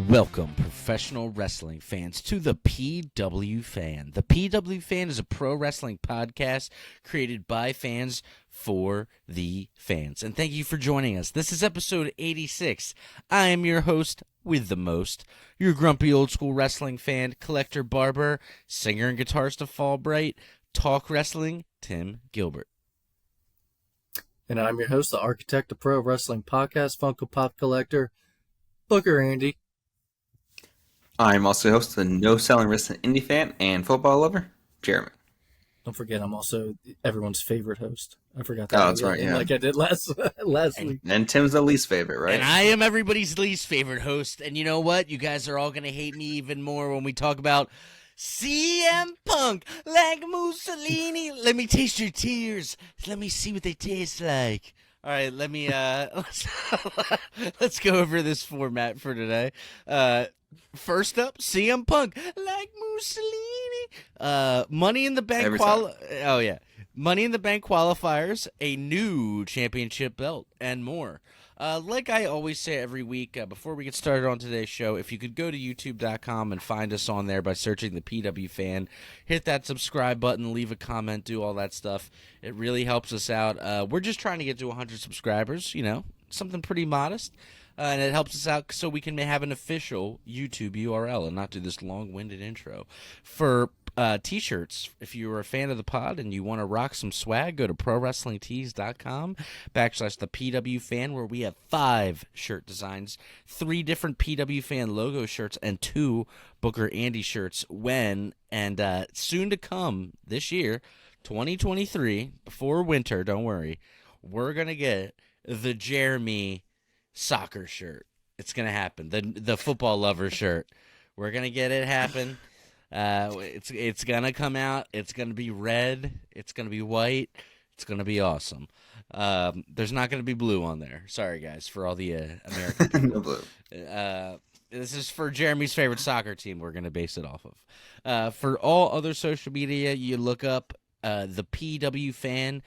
Welcome, professional wrestling fans, to the PW Fan. The PW Fan is a pro wrestling podcast created by fans for the fans. And thank you for joining us. This is episode 86. I am your host with the most, your grumpy old school wrestling fan, collector barber, singer and guitarist of Fall Bright, talk wrestling, Tim Gilbert. And I'm your host, the architect of pro wrestling podcast, Funko Pop collector, Booker Andy. I'm also the host of the No Selling Wrestling Indie Fan and football lover, Jeremy. Don't forget, I'm also everyone's favorite host. I forgot that. Oh, that's right, yeah. Like I did last week. And Tim's the least favorite, right? And I am everybody's least favorite host. And you know what? You guys are all going to hate me even more when we talk about CM Punk, like Mussolini. Let me taste your tears. Let me see what they taste like. All right, let me let's go over this format for today. First up, CM Punk, like Mussolini. Money in the Bank Money in the Bank qualifiers, a new championship belt, and more. Like I always say every week, before we get started on today's show, if you could go to youtube.com and find us on there by searching the PW Fan, hit that subscribe button, leave a comment, do all that stuff. It really helps us out. We're just trying to get to 100 subscribers, you know, something pretty modest. And it helps us out so we can have an official YouTube URL and not do this long-winded intro. For T-shirts, if you're a fan of the pod and you want to rock some swag, go to prowrestlingtees.com/the PW Fan, where we have 5 shirt designs, 3 different PW Fan logo shirts, and 2 Booker Andy shirts. Soon to come this year, 2023, before winter, don't worry, we're going to get the Jeremy soccer shirt. It's gonna happen. The football lover shirt. We're gonna get it happen. It's gonna come out. It's gonna be red. It's gonna be white. It's gonna be awesome. There's not gonna be blue on there. Sorry guys for all the American No blue. This is for Jeremy's favorite soccer team. We're gonna base it off of. For all other social media, you look up the PW Fan.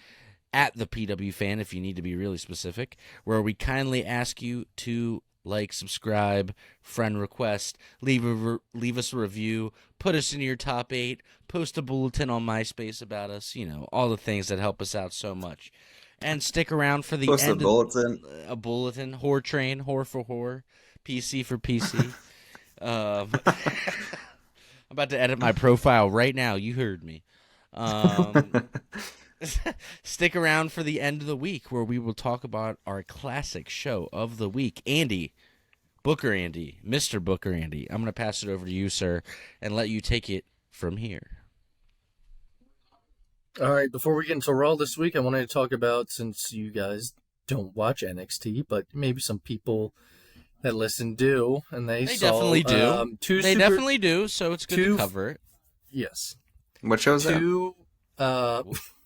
At the PW Fan, if you need to be really specific, where we kindly ask you to like, subscribe, friend request, leave us a review, put us in your top 8, post a bulletin on MySpace about us, you know, all the things that help us out so much. And stick around for the post end. A bulletin, whore train, whore for whore, PC for PC. I'm about to edit my profile right now. You heard me. Stick around for the end of the week where we will talk about our classic show of the week. Andy, Booker Andy, Mr. Booker Andy, I'm going to pass it over to you, sir, and let you take it from here. All right, before we get into Raw this week, I wanted to talk about, since you guys don't watch NXT, but maybe some people that listen do, and they definitely do. They definitely do, so it's good to cover it. Yes. What show is that?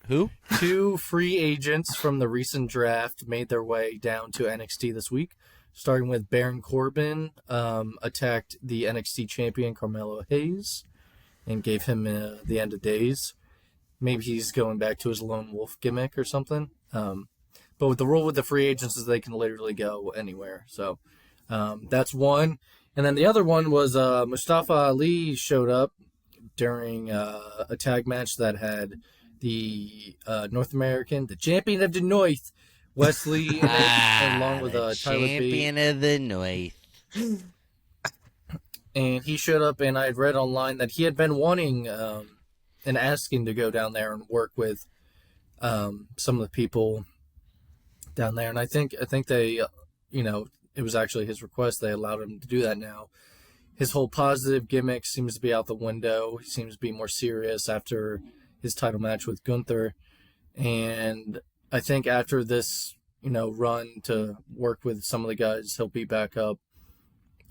Who? 2 free agents from the recent draft made their way down to NXT this week, starting with Baron Corbin, attacked the NXT champion Carmelo Hayes and gave him the end of days. Maybe he's going back to his lone wolf gimmick or something. But with the rule with the free agents is they can literally go anywhere. So that's one. And then the other one was Mustafa Ali showed up during a tag match that had the North American, the champion of the North, Wesley, along with Tyler B. Champion of the North. And he showed up, and I had read online that he had been wanting and asking to go down there and work with some of the people down there. And I think they, it was actually his request. They allowed him to do that now. His whole positive gimmick seems to be out the window. He seems to be more serious after his title match with Gunther. And I think after this, run to work with some of the guys, he'll be back up.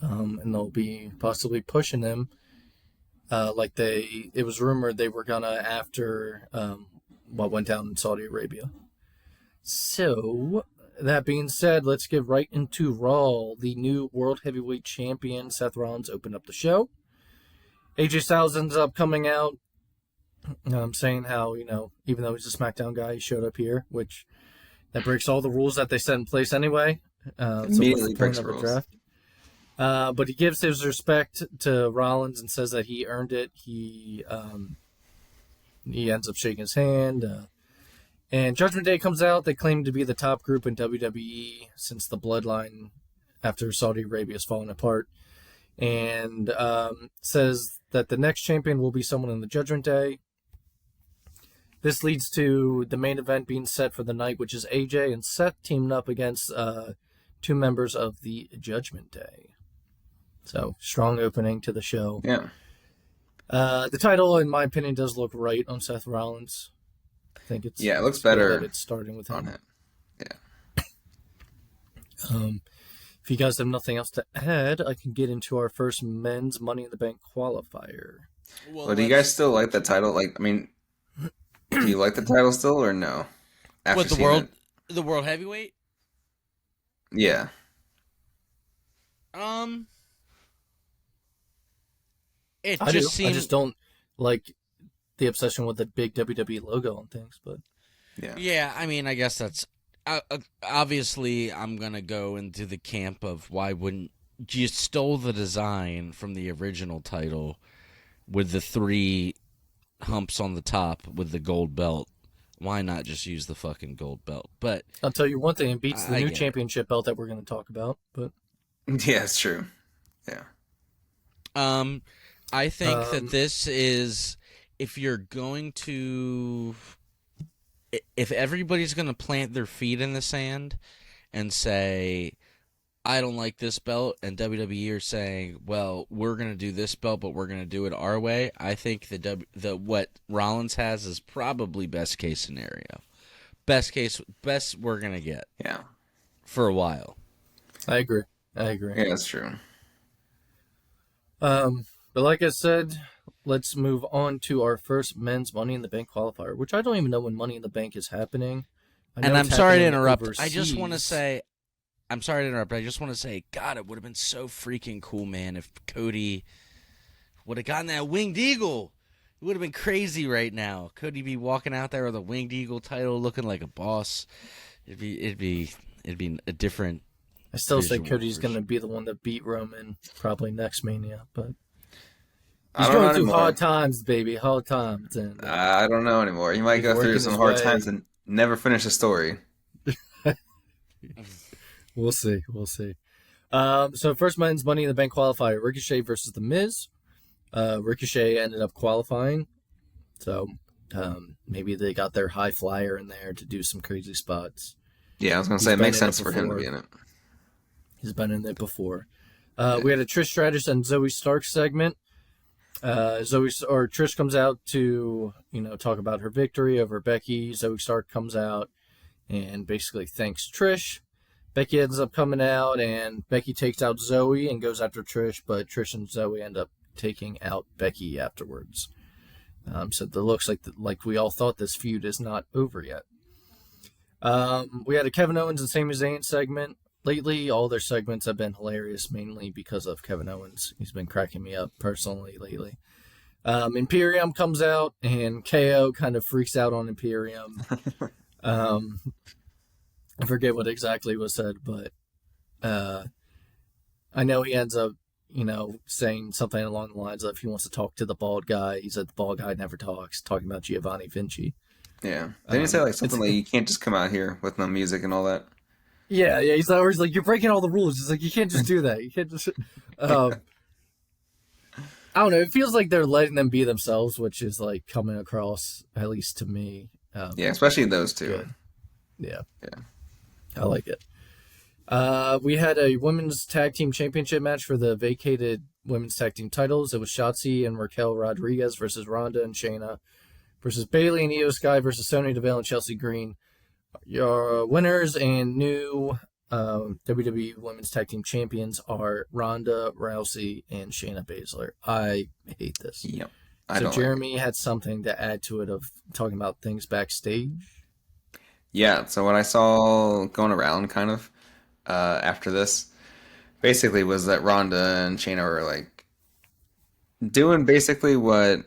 And they'll be possibly pushing him. It was rumored they were gonna after what went down in Saudi Arabia. So, that being said, let's get right into Raw. The new World Heavyweight Champion, Seth Rollins, opened up the show. AJ Styles ends up coming out, saying how, even though he's a SmackDown guy, he showed up here, which that breaks all the rules that they set in place anyway. Immediately breaks the rules. Draft. But he gives his respect to Rollins and says that he earned it. He ends up shaking his hand. And Judgment Day comes out. They claim to be the top group in WWE since the Bloodline after Saudi Arabia has fallen apart. And says that the next champion will be someone in the Judgment Day. This leads to the main event being set for the night, which is AJ and Seth teaming up against two members of the Judgment Day. So, strong opening to the show. Yeah. The title, in my opinion, does look right on Seth Rollins. I think it looks better. It's starting with him. On it. Yeah. If you guys have nothing else to add, I can get into our first men's Money in the Bank qualifier. Well, do you guys still like the title? Do you like the title still or no? What, the world heavyweight? Yeah. I just don't like the obsession with the big WWE logo and things, but yeah. I mean, I guess that's obviously I'm gonna go into the camp of why wouldn't you stole the design from the original title with the 3 humps on the top with the gold belt. Why not just use the fucking gold belt? But I'll tell you one thing: it beats the new championship belt that we're going to talk about. But yeah, it's true. Yeah. I think that this is if everybody's going to plant their feet in the sand and say, I don't like this belt, and WWE are saying, well, we're going to do this belt, but we're going to do it our way, I think what Rollins has is probably best case scenario. Best we're going to get. Yeah. For a while. I agree. Yeah, that's true. But like I said, let's move on to our first men's Money in the Bank qualifier, which I don't even know when Money in the Bank is happening. And I'm sorry to interrupt. I just want to say, God, it would have been so freaking cool, man, if Cody would have gotten that Winged Eagle. It would have been crazy right now. Cody be walking out there with a Winged Eagle title looking like a boss. It'd be a different. I still say Cody's going to be the one that beat Roman probably next Mania, but he's going through hard times, baby, hard times. And I don't know anymore. He might go through some hard times and never finish a story. We'll see. So first men's Money in the Bank qualifier, Ricochet versus The Miz. Ricochet ended up qualifying, so maybe they got their high flyer in there to do some crazy spots. Yeah, I was going to say it makes sense for him to be in it. He's been in it before. We had a Trish Stratus and Zoe Stark segment. Trish comes out to talk about her victory over Becky. Zoe Stark comes out and basically thanks Trish. Becky ends up coming out, and Becky takes out Zoe and goes after Trish, but Trish and Zoe end up taking out Becky afterwards. So it looks like we all thought this feud is not over yet. We had a Kevin Owens and Sami Zayn segment. Lately, all their segments have been hilarious, mainly because of Kevin Owens. He's been cracking me up personally lately. Imperium comes out, and KO kind of freaks out on Imperium. I forget what exactly was said, but I know he ends up, saying something along the lines of he wants to talk to the bald guy. He said the bald guy never talks, talking about Giovanni Vinci. Yeah. Didn't he say something like you can't just come out here with no music and all that? Yeah. He's always like, you're breaking all the rules. It's like, you can't just do that. You can't just... I don't know. It feels like they're letting them be themselves, which is like coming across, at least to me. Yeah, especially those two. Good. Yeah. I like it. We had a women's tag team championship match for the vacated women's tag team titles. It was Shotzi and Raquel Rodriguez versus Ronda and Shayna versus Bayley and Io Sky versus Sonya Deville and Chelsea Green. Your winners and new WWE Women's Tag Team Champions are Ronda Rousey and Shayna Baszler. I hate this. Yep. So Jeremy had something to add to it of talking about things backstage. Yeah, so what I saw going around kind of after this basically was that Ronda and Shayna were like doing basically what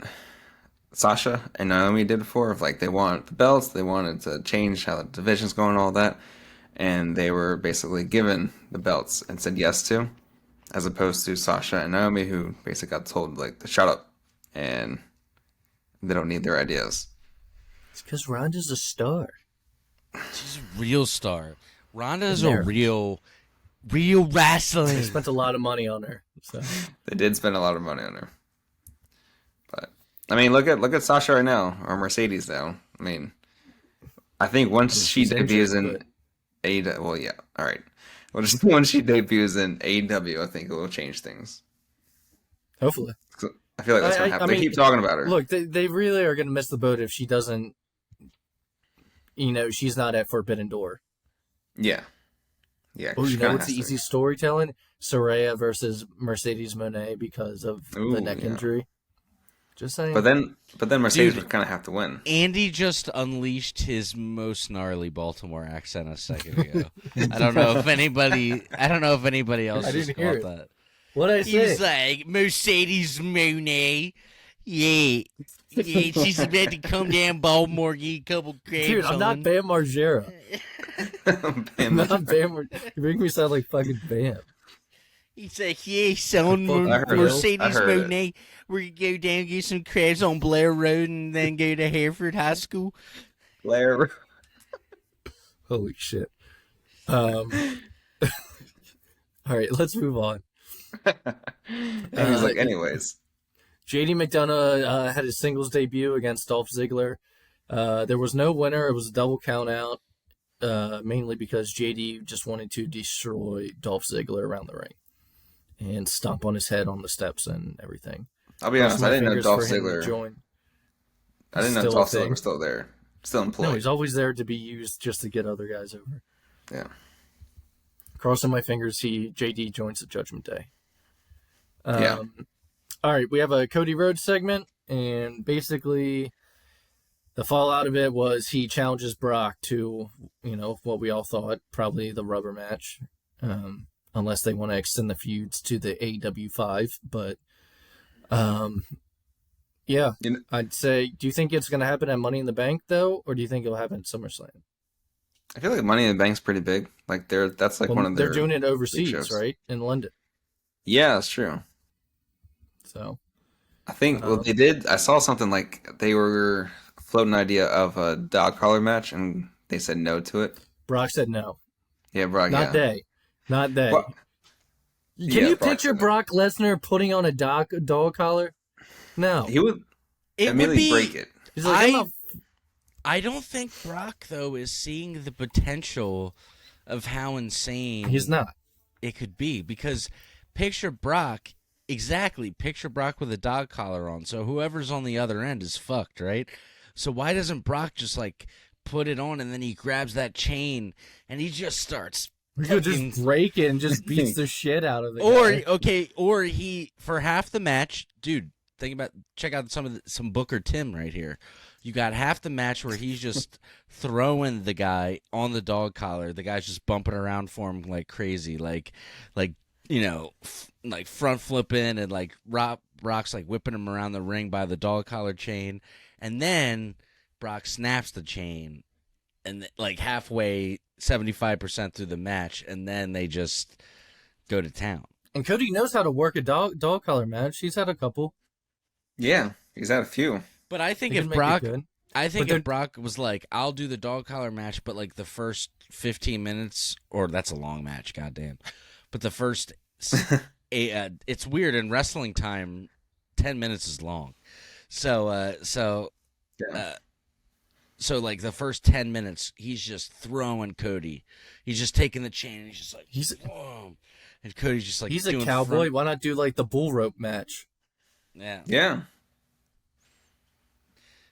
Sasha and Naomi did before, of like they want the belts, they wanted to change how the division's going, all that, and they were basically given the belts and said yes to. as opposed to Sasha and Naomi, who basically got told like to shut up and they don't need their ideas. It's because Ronda's a star. She's a real star. Ronda is a real wrestling. They spent a lot of money on her. So. They did spend a lot of money on her. But I mean, look at Sasha right now, or Mercedes now. I mean, I think once she debuts in AEW, well, yeah, all right. Well, just once she debuts in AEW, I think it will change things. Hopefully. I feel like that's going to happen. They keep talking about her. Look, they really are going to miss the boat if she doesn't, she's not at Forbidden Door. Yeah. Yeah. Oh, what's the easy storytelling? Saraya versus Mercedes Moné because of the neck injury. Just saying. But then Mercedes would kind of have to win. Andy just unleashed his most gnarly Baltimore accent a second ago. I don't know if anybody else just caught that. What'd I say? He's like, Mercedes Moné. Yeah, she's about to come down Baltimore, get a couple crabs. Dude, I'm not Bam Margera. I'm not Bam. You make me sound like fucking Bam. He's like, yeah, son, Mercedes Moné. We're going to go down and get some crabs on Blair Road and then go to Hereford High School. Blair Road. Holy shit. All right, let's move on. And he's like, anyways. JD McDonough had his singles debut against Dolph Ziggler. There was no winner. It was a double count out, mainly because JD just wanted to destroy Dolph Ziggler around the ring and stomp on his head on the steps and everything. I'll be honest, I didn't know Dolph Ziggler. I didn't know Dolph Ziggler was still there, still employed. No, he's always there to be used just to get other guys over. Yeah. Crossing my fingers, JD joins the Judgment Day. Yeah. All right, we have a Cody Rhodes segment, and basically the fallout of it was he challenges Brock to, what we all thought, probably the rubber match, unless they want to extend the feuds to the AEW 5. But, yeah, I'd say, do you think it's going to happen at Money in the Bank, though, or do you think it'll happen at SummerSlam? I feel like Money in the Bank's pretty big. Like that's like one of their. They're doing it overseas, right? In London. Yeah, that's true. So, I think they did. I saw something like they were floating an idea of a dog collar match, and they said no to it. Brock said no. Yeah, Brock. Not they. Well, Can you picture Brock Lesnar putting on a dog collar? No, he would immediately break it. He's like, I don't think Brock, though, is seeing the potential of how insane he's not. It could be, because picture Brock with a dog collar on, so whoever's on the other end is fucked, right? So why doesn't Brock just, put it on, and then he grabs that chain, and he just starts He could just break it and just beats the shit out of it. Or he, for half the match, dude, check out some Booker Tim right here. You got half the match where he's just throwing the guy on the dog collar. The guy's just bumping around for him like crazy, like front flipping, and Brock's whipping him around the ring by the dog collar chain, and then Brock snaps the chain, and halfway, 75% through the match, and then they just go to town. And Cody knows how to work a dog collar match. He's had a couple. Yeah, he's had a few. But I think if Brock was like, I'll do the dog collar match, but the first 15 minutes, or that's a long match, goddamn. But the first, it's weird, in wrestling time, 10 minutes is long. So the first 10 minutes, he's just throwing Cody. He's just taking the chain, and he's just whoa. And Cody's just he's a cowboy. Why not do the bull rope match? Yeah. Yeah.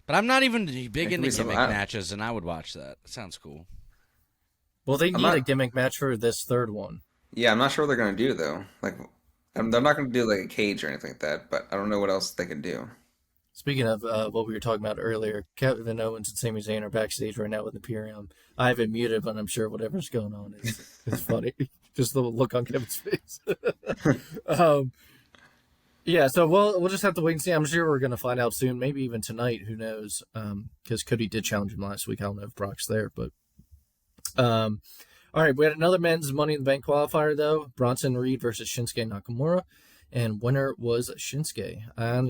But I'm not even big into gimmick matches, and I would watch that. It sounds cool. Well, they need a gimmick match for this third one. Yeah, I'm not sure what they're going to do, though. They're not going to do a cage or anything like that, but I don't know what else they can do. Speaking of what we were talking about earlier, Kevin Owens and Sami Zayn are backstage right now with Imperium. I have it muted, but I'm sure whatever's going on is funny. Just the look on Kevin's face. Yeah, so we'll just have to wait and see. I'm sure we're going to find out soon, maybe even tonight. Who knows? Because Cody did challenge him last week. I don't know if Brock's there, but all All right, we had another men's Money in the Bank qualifier, though. Bronson Reed versus Shinsuke Nakamura. And winner was Shinsuke. I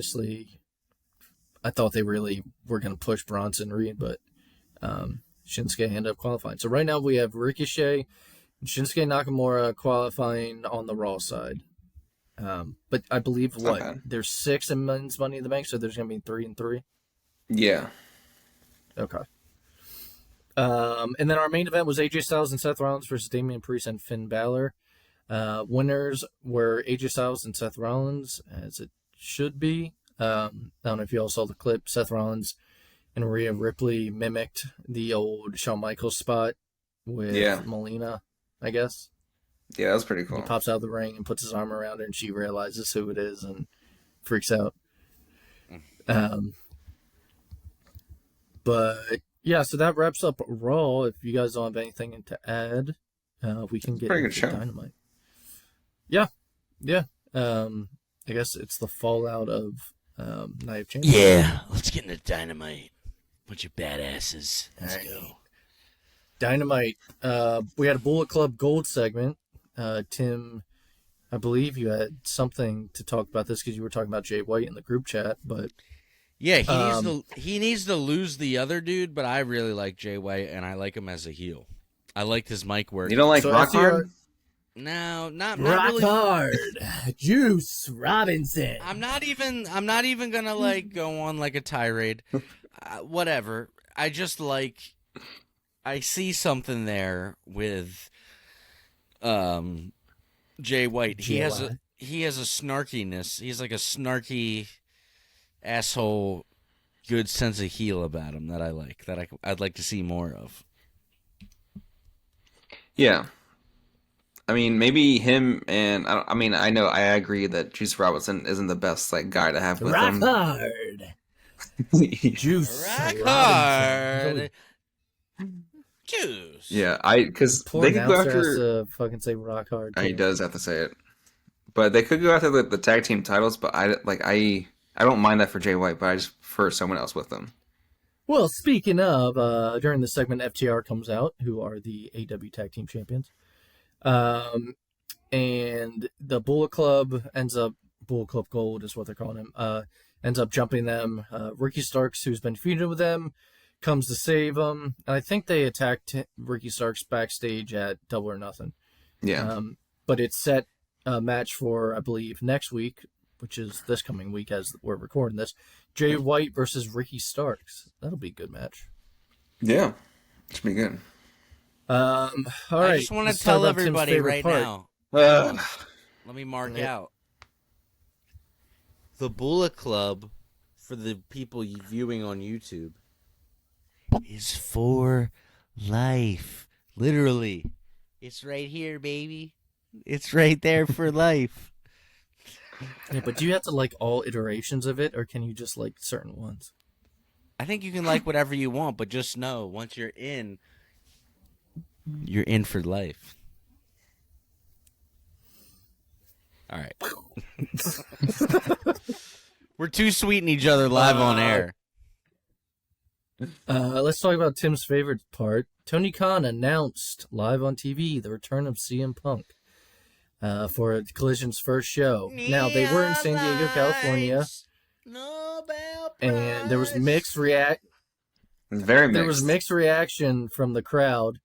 thought they really were going to push Bronson Reed, but Shinsuke ended up qualifying. So right now we have Ricochet and Shinsuke Nakamura qualifying on the Raw side. But I believe, there's 6 in men's Money in the Bank, so there's going to be 3 and 3? Yeah. Okay. And then our main event was AJ Styles and Seth Rollins versus Damian Priest and Finn Balor. Winners were AJ Styles and Seth Rollins, as it should be. I don't know if you all saw the clip. Seth Rollins and Rhea Ripley mimicked the old Shawn Michaels spot with Melina, I guess. Yeah, that was pretty cool. He pops out of the ring and puts his arm around her, and she realizes who it is and freaks out. But yeah, so that wraps up Raw. If you guys don't have anything to add, we can get into Dynamite. Yeah. I guess it's the fallout of Night of Champions. Yeah, let's get into Dynamite. Bunch of badasses. Let's go. Dynamite. We had a Bullet Club Gold segment. Tim, I believe you had something to talk about this because you were talking about Jay White in the group chat, but yeah, he needs to lose the other dude, but I really like Jay White and I like him as a heel. I liked his mic work. You don't like Rock Hard? No, not Rock really. Hard. Juice Robinson. I'm not even gonna like go on like a tirade. Whatever. I just I see something there with Jay White. He has a snarkiness. He's like a snarky asshole, good sense of heel about him that I like. That I'd like to see more of. Yeah. I mean, maybe him and I agree that Juice Robinson isn't the best guy to have with him. Rock Hard. Juice Rock Hard. Juice. Yeah, because they could go after. Has to fucking say Rock Hard. He does have to say it, but they could go after the tag team titles. But I don't mind that for Jay White, but I just prefer someone else with them. Well, speaking of, during the segment, FTR comes out, who are the AEW Tag Team Champions. And the Bullet Club Bullet Club Gold is what they're calling him, ends up jumping them. Ricky Starks, who's been feuding with them, comes to save them. And I think they attacked Ricky Starks backstage at Double or Nothing. Yeah. But it's set a match for, I believe, next week, which is this coming week as we're recording this. Jay White versus Ricky Starks. That'll be a good match. Yeah. Should be good. All right. I just want to tell everybody right now. Let me mark out. The Bullet Club, for the people viewing on YouTube, is for life. Literally. It's right here, baby. It's right there for life. Yeah, but do you have to like all iterations of it, or can you just like certain ones? I think you can like whatever you want, but just know, once you're in for life. All right. We're too sweeting each other live on air. Let's talk about Tim's favorite part. Tony Khan announced live on TV the return of CM Punk for Collision's first show. Now, they were in San Diego, California, and there was mixed reaction from the crowd.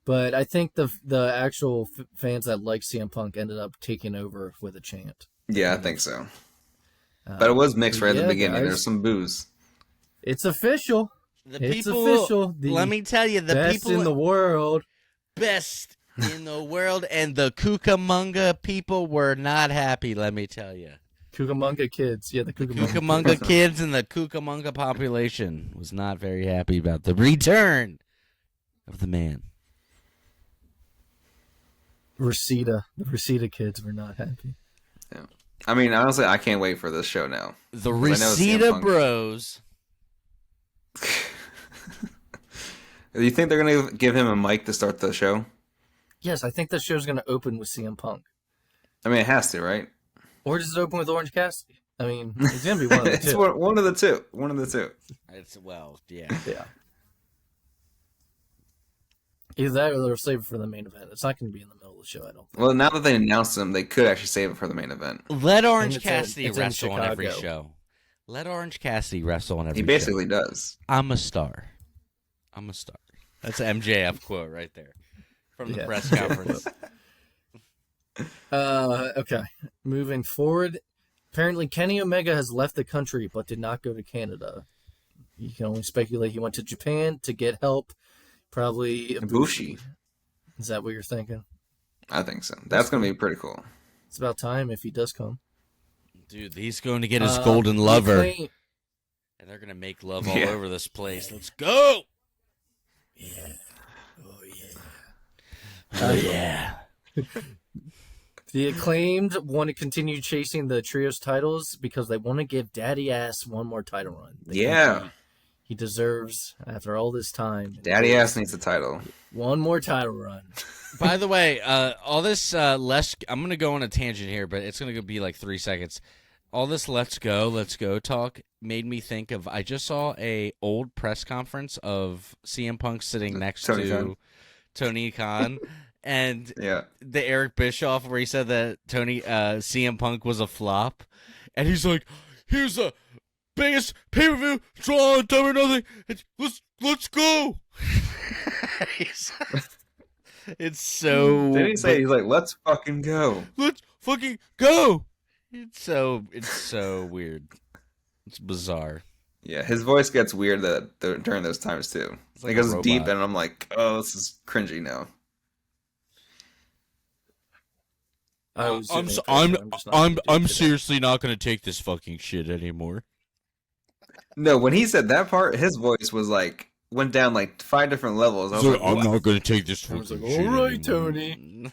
But I think the actual fans that like CM Punk ended up taking over with a chant. Yeah, I think so. But it was mixed right at the beginning. Guys, there's some boos. It's official. Let me tell you, the best people in the world. Best in the world, and the Cucamonga people were not happy, let me tell you. Cucamonga kids. Yeah, the Cucamonga kids and the Cucamonga population was not very happy about the return of the man. The Reseda kids were not happy. Yeah. I mean, honestly, I can't wait for this show now. The Reseda Bros. Do you think they're going to give him a mic to start the show? Yes, I think the show's going to open with CM Punk. I mean, it has to, right? Or does it open with Orange Cassidy? I mean, it's going to be one of the two. It's one of the two. One of the two. Yeah. Either that or they'll save it for the main event. It's not going to be in the middle of the show, I don't think. Well, now that they announced them, they could actually save it for the main event. Let Orange Cassidy wrestle on every show. Let Orange Cassidy wrestle on every show. He basically does. I'm a star. I'm a star. That's an MJF quote right there from the press conference. Okay. Moving forward. Apparently, Kenny Omega has left the country but did not go to Canada. You can only speculate he went to Japan to get help. Probably Ibushi. Is that what you're thinking? I think so. That's going to be pretty cool. It's about time if he does come. Dude, he's going to get his golden lover. And they're going to make love all over this place. Let's go! Yeah. Oh, yeah. Oh, yeah. The Acclaimed want to continue chasing the Trios titles because they want to give Daddy Ass one more title run. He deserves, after all this time. Daddy Ass needs the title. One more title run. By the way, all this I'm going to go on a tangent here, but it's going to be like 3 seconds. All this let's go talk made me think of, I just saw a old press conference of CM Punk sitting next to Tony Khan. And the Eric Bischoff where he said that CM Punk was a flop. And he's like, here's the biggest pay-per-view draw on WWE. Let's go. It's so... Didn't he say, he's like, let's fucking go. Let's fucking go. It's so weird. It's bizarre. Yeah, his voice gets weird during those times too. It's like it goes deep and I'm like, oh, this is cringy now. I'm seriously not gonna take this fucking shit anymore. No, when he said that part, his voice was like went down like 5 different levels. I was like, I'm not gonna take this fucking shit anymore. All right, Tony.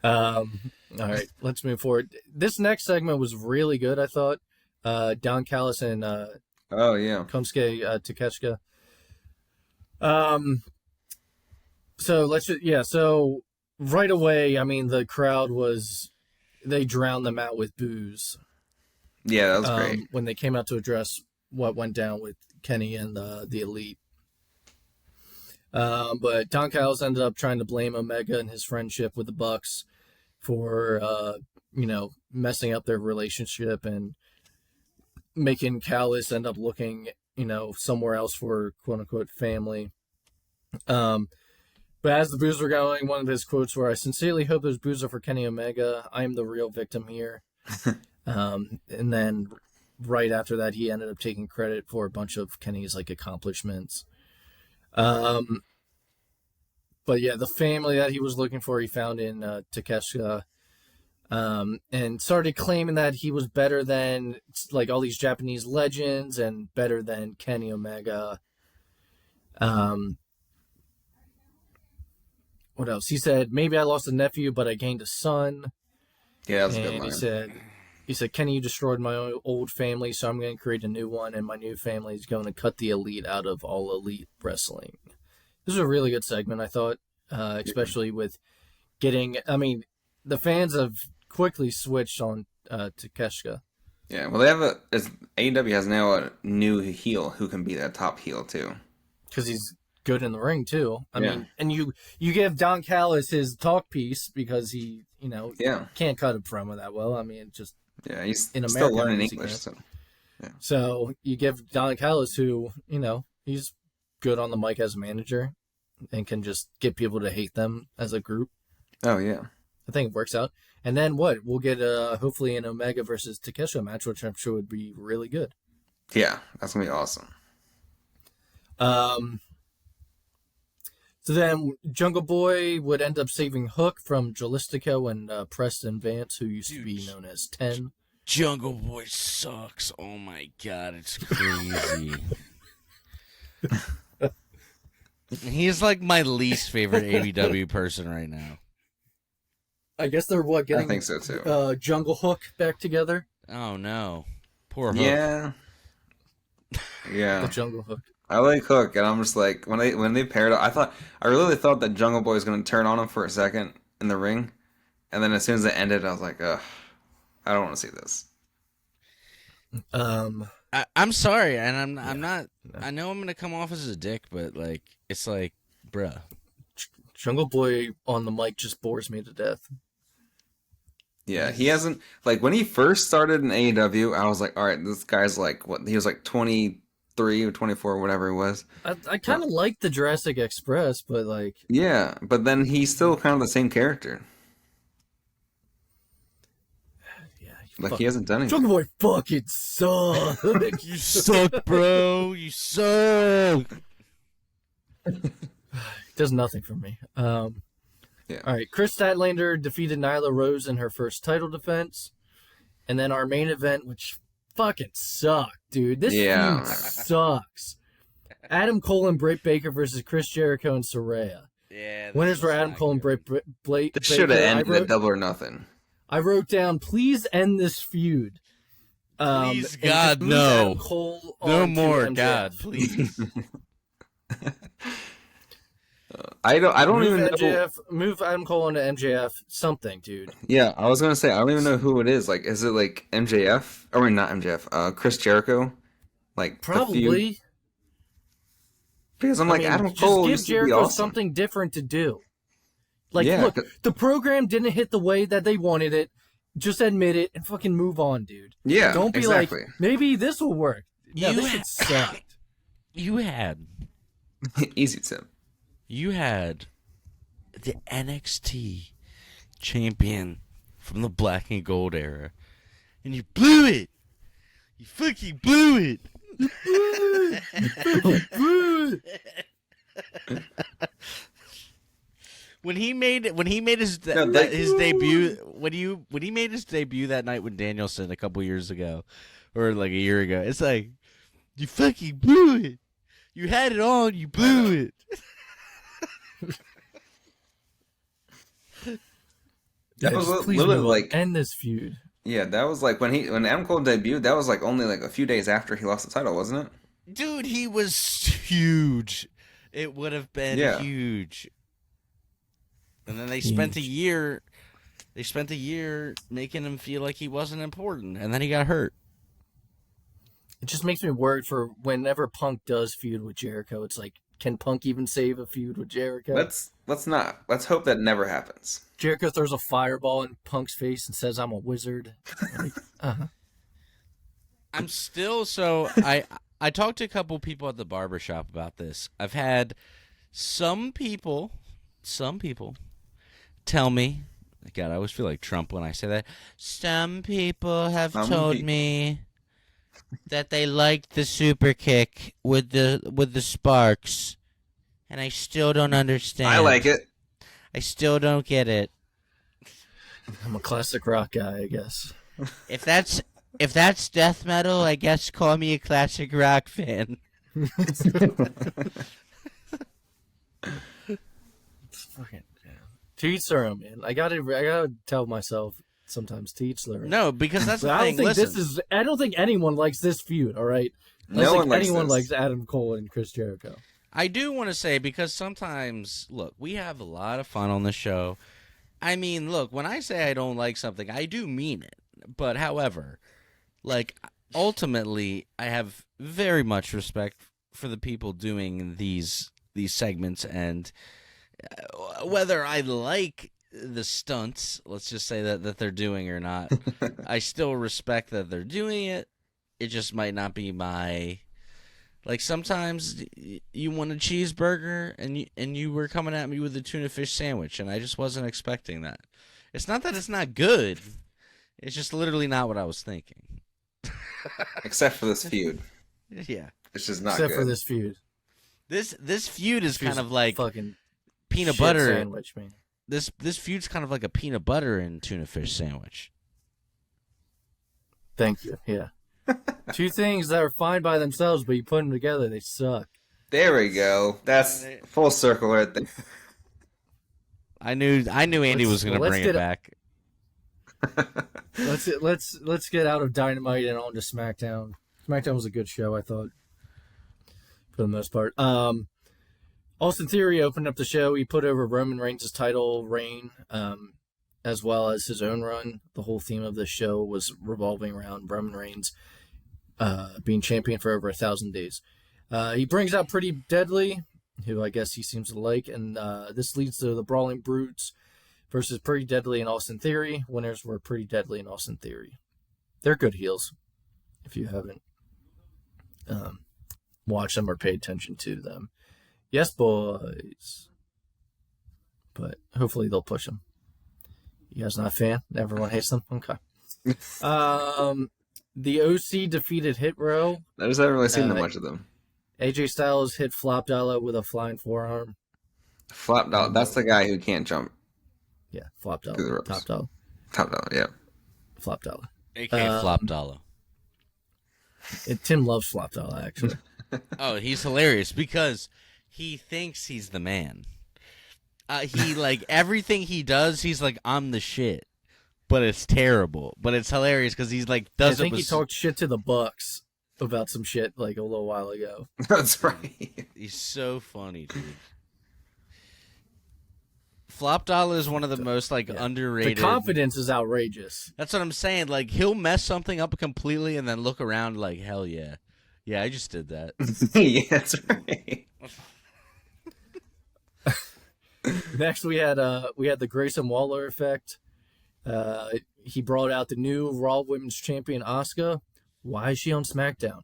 All right, let's move forward. This next segment was really good, I thought. Don Callis and Konosuke Takeshita. So right away, I mean, the crowd they drowned them out with boos. Yeah, that was great. When they came out to address what went down with Kenny and the Elite. But Don Callis ended up trying to blame Omega and his friendship with the Bucks for, messing up their relationship and making Callis end up looking, somewhere else for quote-unquote family. But as the boos were going, one of his quotes were, "I sincerely hope those boos are for Kenny Omega. I am the real victim here." And then right after that, he ended up taking credit for a bunch of Kenny's accomplishments. But yeah, the family that he was looking for, he found in Takeshita, and started claiming that he was better than all these Japanese legends and better than Kenny Omega. What else? He said, "Maybe I lost a nephew, but I gained a son." Yeah, that was a good line. He said, "Kenny, you destroyed my old family, so I'm going to create a new one, and my new family is going to cut the Elite out of all Elite wrestling." This was a really good segment, I thought, especially with getting... I mean, the fans have quickly switched on Takeshita. Yeah, well, AEW has now a new heel who can be that top heel, too. Because he's good in the ring, too. I mean, and you give Don Callis his talk piece because he, can't cut a promo that well. I mean, just... Yeah, he's in still learning English. So you give Don Callis, who, he's good on the mic as a manager and can just get people to hate them as a group. Oh, yeah. I think it works out. And then what? We'll get hopefully an Omega versus Takeshita match, which I'm sure would be really good. Yeah, that's going to be awesome. So then Jungle Boy would end up saving Hook from Jalistico and Preston Vance, who used to be known as 10. Jungle Boy sucks. Oh my god, it's crazy. He's like my least favorite AEW person right now. I guess they're getting I think so too. Jungle Hook back together? Oh no. Poor Hook. Yeah. The Jungle Hook. I like Hook, and I'm just like, when they paired up, I really thought that Jungle Boy was going to turn on him for a second in the ring, and then as soon as it ended, I was like, ugh, I don't want to see this. I'm sorry, and I'm not. No. I know I'm gonna come off as a dick, but like, it's like, bruh. Jungle Boy on the mic just bores me to death. Yeah, he hasn't, like, when he first started in AEW, I was like, all right, this guy's like, what, he was like 23 or 24, whatever it was. I kind of like the Jurassic Express, but like... Yeah, but then he's still kind of the same character. Yeah, Like, he hasn't done anything. Jungle Boy fucking sucks. You suck, bro. You suck. Does nothing for me. Yeah. All right, Chris Statlander defeated Nyla Rose in her first title defense. And then our main event, which fucking sucked, dude. This feud sucks. Adam Cole and Britt Baker versus Chris Jericho and Saraya. Yeah. Winners were Adam Cole and Britt Baker. This should have ended at Double or Nothing. I wrote down, please end this feud. Please, and God, just move no. Adam Cole No on to more, MJF. God, please. I don't Move even know. MJF, move Adam Cole onto MJF. Something, dude. Yeah, I was gonna say I don't even know who it is. Like, is it like MJF? Or not MJF? Chris Jericho? Like the feud? Probably. Because I'm like, Adam Cole just used give to be Jericho awesome. something different to do. Like, Yeah, look, the program didn't hit the way that they wanted it. Just admit it and fucking move on, dude. Yeah, Don't be exactly. like, maybe this will work. No, this shit sucked. You had Easy Tim. the NXT champion from the black and gold era, and you blew it. You fucking blew it. When he made his debut that night with Danielson a couple years ago, or like a year ago, it's like, you fucking blew it. You had it on, you blew it. That was Please literally move on. like, End this feud. yeah, that was like when Adam Cole debuted. That was like only like a few days after he lost the title, wasn't it? Dude, he was huge. It would have been huge. And then they spent a year. They spent a year making him feel like he wasn't important, and then he got hurt. It just makes me worried for whenever Punk does feud with Jericho. It's like, can Punk even save a feud with Jericho? Let's not. Let's hope that never happens. Jericho throws a fireball in Punk's face and says, "I'm a wizard." Like, I'm still so I talked to a couple people at the barbershop about this. I've had some people tell me, God, I always feel like Trump when I say that. Some people have told me that they liked the super kick with the sparks, and I still don't understand. I like it. I still don't get it. I'm a classic rock guy, I guess. If that's death metal, I guess call me a classic rock fan. It's fucking to each their own, man. I gotta tell myself sometimes to each their own. No, because that's the I thing. don't think I don't think anyone likes this feud. All right, No one likes anyone this. likes Adam Cole and Chris Jericho. I do want to say, because sometimes, look, we have a lot of fun on the show. I mean, look, when I say I don't like something, I do mean it. But however, like, ultimately, I have very much respect for the people doing these segments, and whether I like the stunts, let's just say that they're doing or not, I still respect that they're doing it. It just might not be my... Like, sometimes you want a cheeseburger, and you were coming at me with a tuna fish sandwich, and I just wasn't expecting that. It's not that it's not good. It's just literally not what I was thinking. Except for this feud. Yeah. It's just not Except good. for this feud. This feud is kind of like fucking peanut shit butter. sandwich, man. This feud's kind of like a peanut butter and tuna fish sandwich. Thank you. Yeah. Two things that are fine by themselves, but you put them together, they suck. There we go. That's full circle right there. I knew Andy was going to bring it back. Let's get out of Dynamite and on to SmackDown. SmackDown was a good show, I thought, for the most part. Austin Theory opened up the show. He put over Roman Reigns' title reign, as well as his own run. The whole theme of the show was revolving around Roman Reigns being champion for over 1,000 days. He brings out Pretty Deadly, who I guess he seems to like, and this leads to the Brawling Brutes versus Pretty Deadly and Austin Theory. Winners were Pretty Deadly and Austin Theory. They're good heels, if you haven't watched them or paid attention to them. Yes, boys. But hopefully they'll push them. You guys not a fan? Everyone hates them? Okay. The OC defeated Hit Row. I just haven't really seen that much of them. AJ Styles hit Flop Dollar with a flying forearm. Flop Dollar, that's the guy who can't jump. Yeah, Flop Dollar. Top Dollar. Top Dollar, yeah. Flop Dollar. A.K.A. Flop Dollar. Tim loves Flop Dollar, actually. Oh, he's hilarious because he thinks he's the man. He, like, everything he does, he's like, I'm the shit. But it's terrible. But it's hilarious because he's like, I think he talked shit to the Bucks about some shit like a little while ago. That's right. He's so funny, dude. Flop Dollar is one of the most underrated. The confidence is outrageous. That's what I'm saying. Like, he'll mess something up completely and then look around like, hell yeah. Yeah, I just did that. Yeah, that's right. Next, we had the Grayson Waller effect. He brought out the new Raw Women's Champion Asuka. Why is she on SmackDown?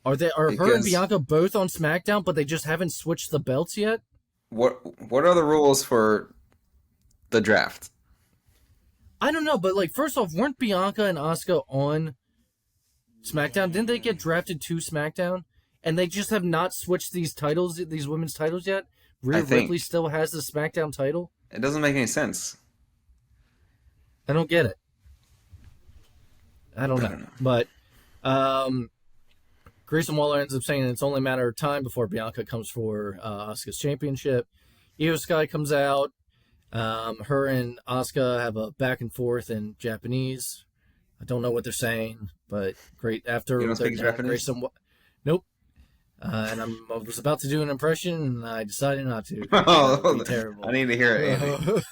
Are her and Bianca both on SmackDown, but they just haven't switched the belts yet? What are the rules for the draft? I don't know, but first off, weren't Bianca and Asuka on SmackDown? Didn't they get drafted to SmackDown? And they just have not switched these women's titles yet? Rhea Ripley still has the SmackDown title? It doesn't make any sense. I don't get it. I don't know. But Grayson Waller ends up saying it's only a matter of time before Bianca comes for Asuka's championship. Io Sky comes out. Her and Asuka have a back and forth in Japanese. I don't know what they're saying, but great. After you don't speak Japanese? Nope. And I was about to do an impression, and I decided not to. Oh, terrible. I need to hear it.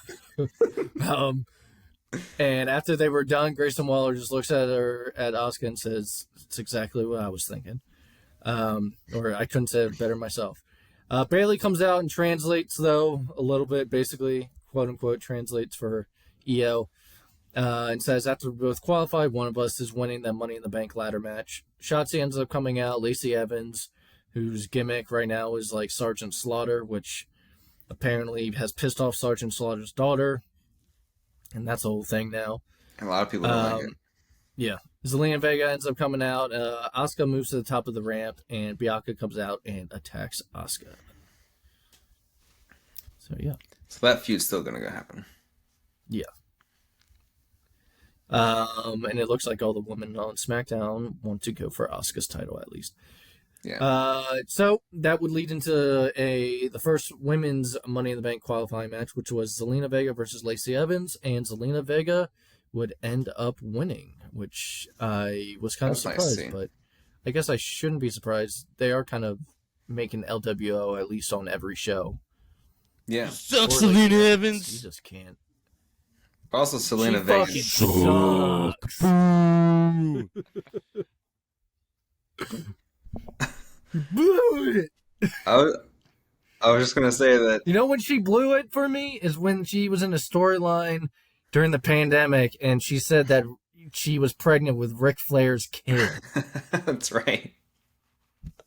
And after they were done, Grayson Waller just looks at Asuka and says, "It's exactly what I was thinking." Or I couldn't say it better myself. Bayley comes out and translates, though, a little bit, basically, quote unquote, translates for EO. And says after we both qualified, one of us is winning that Money in the Bank ladder match. Shotzi ends up coming out. Lacey Evans, whose gimmick right now is like Sergeant Slaughter, which apparently has pissed off Sergeant Slaughter's daughter. And that's the whole thing now. And a lot of people don't like it. Yeah. Zelina Vega ends up coming out. Asuka moves to the top of the ramp, and Bianca comes out and attacks Asuka. So, yeah. So that feud's still going to go happen. Yeah. And it looks like all the women on SmackDown want to go for Asuka's title, at least. Yeah. So that would lead into the first women's Money in the Bank qualifying match, which was Zelina Vega versus Lacey Evans, and Zelina Vega would end up winning, which I was kind of surprised, but I guess I shouldn't be surprised. They are kind of making LWO at least on every show. Yeah. Sucks, Zelina Evans. You just can't. Also, Zelina Vega blew it. I was just gonna say that. You know when she blew it for me is when she was in a storyline during the pandemic, and she said that she was pregnant with Ric Flair's kid. That's right.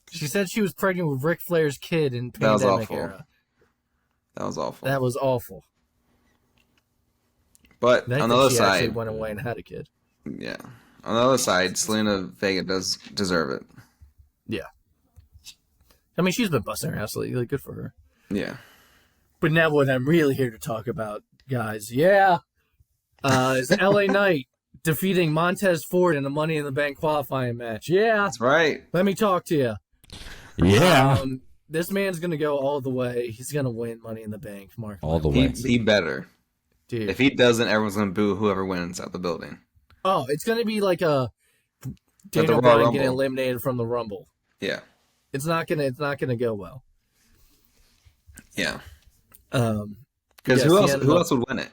She said she was pregnant with Ric Flair's kid in pandemic era. That was awful. That was awful. But on the other she side, actually went away and had a kid. Yeah. On the other side, Zelina Vega does deserve it. Yeah. I mean, she's been busting her ass lately. Good for her. Yeah. But now what I'm really here to talk about, guys, is LA Knight defeating Montez Ford in a Money in the Bank qualifying match. Yeah. That's right. Let me talk to you. Yeah. This man's going to go all the way. He's going to win Money in the Bank, Mark. All the way. He better. Dude. If he doesn't, everyone's going to boo whoever wins out the building. Oh, it's going to be like a Daniel Bryan getting eliminated from the Rumble. Yeah. It's not gonna go well. Yeah. Because who else would win it?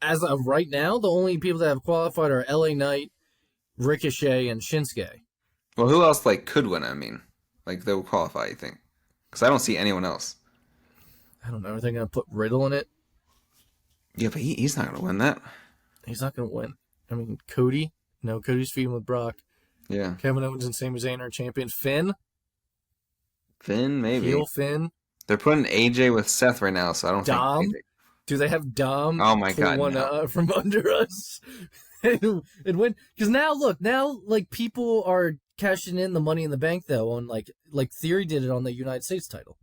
as of right now, the only people that have qualified are LA Knight, Ricochet, and Shinsuke. Well, who else could win? I mean, they would qualify. You think? Because I don't see anyone else. I don't know. Are they going to put Riddle in it? Yeah, but he's not going to win that. He's not going to win. I mean, Cody. No, Cody's feuding with Brock. Yeah. Kevin Owens and Sami Zayn are champions. Finn, maybe. heel Finn. They're putting AJ with Seth right now, so I don't Dom. think AJ... Do they have Dom? Oh my God, no. From under us and win? Because now, look, people are cashing in the Money in the Bank though on like Theory did it on the United States title.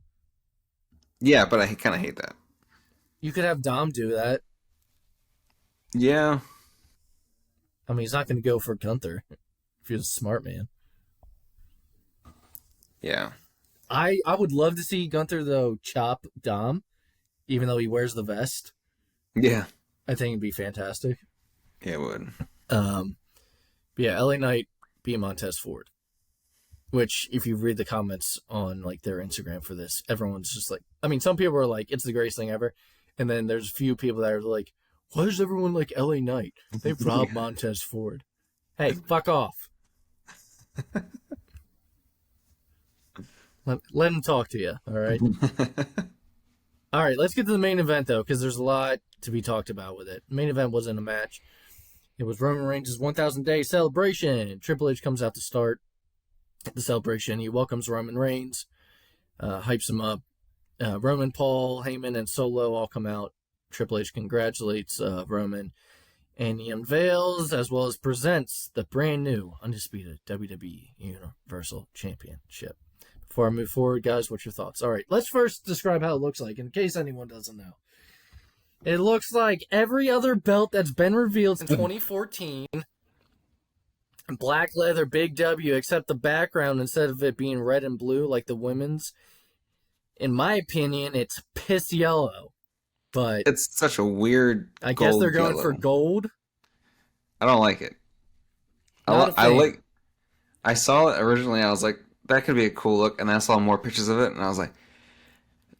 Yeah, but I kind of hate that. You could have Dom do that. Yeah. I mean, he's not going to go for Gunther if he's a smart man. Yeah. I would love to see Gunther, though, chop Dom, even though he wears the vest. Yeah. I think it'd be fantastic. Yeah, it would. Yeah, LA Knight beat Montez Ford. Which, if you read the comments on their Instagram for this, everyone's just some people are like, it's the greatest thing ever. And then there's a few people that are like, why does everyone like LA Knight? They've robbed Montez Ford. Hey, fuck off. Let him talk to you, all right? All right, let's get to the main event, though, because there's a lot to be talked about with it. The main event wasn't a match. It was Roman Reigns' 1,000-day celebration. Triple H comes out to start the celebration. He welcomes Roman Reigns, hypes him up. Roman, Paul, Heyman, and Solo all come out. Triple H congratulates Roman, and he unveils as well as presents the brand new undisputed WWE Universal Championship. Before I move forward, guys, what's your thoughts? All right, let's first describe how it looks like, in case anyone doesn't know. It looks like every other belt that's been revealed in 2014. Black leather, big W, except the background, instead of it being red and blue like the women's, in my opinion, it's piss yellow. But it's such a weird I guess they're going yellow. For gold. I don't like it. I saw it originally. I was like, that could be a cool look, and then I saw more pictures of it, and I was like,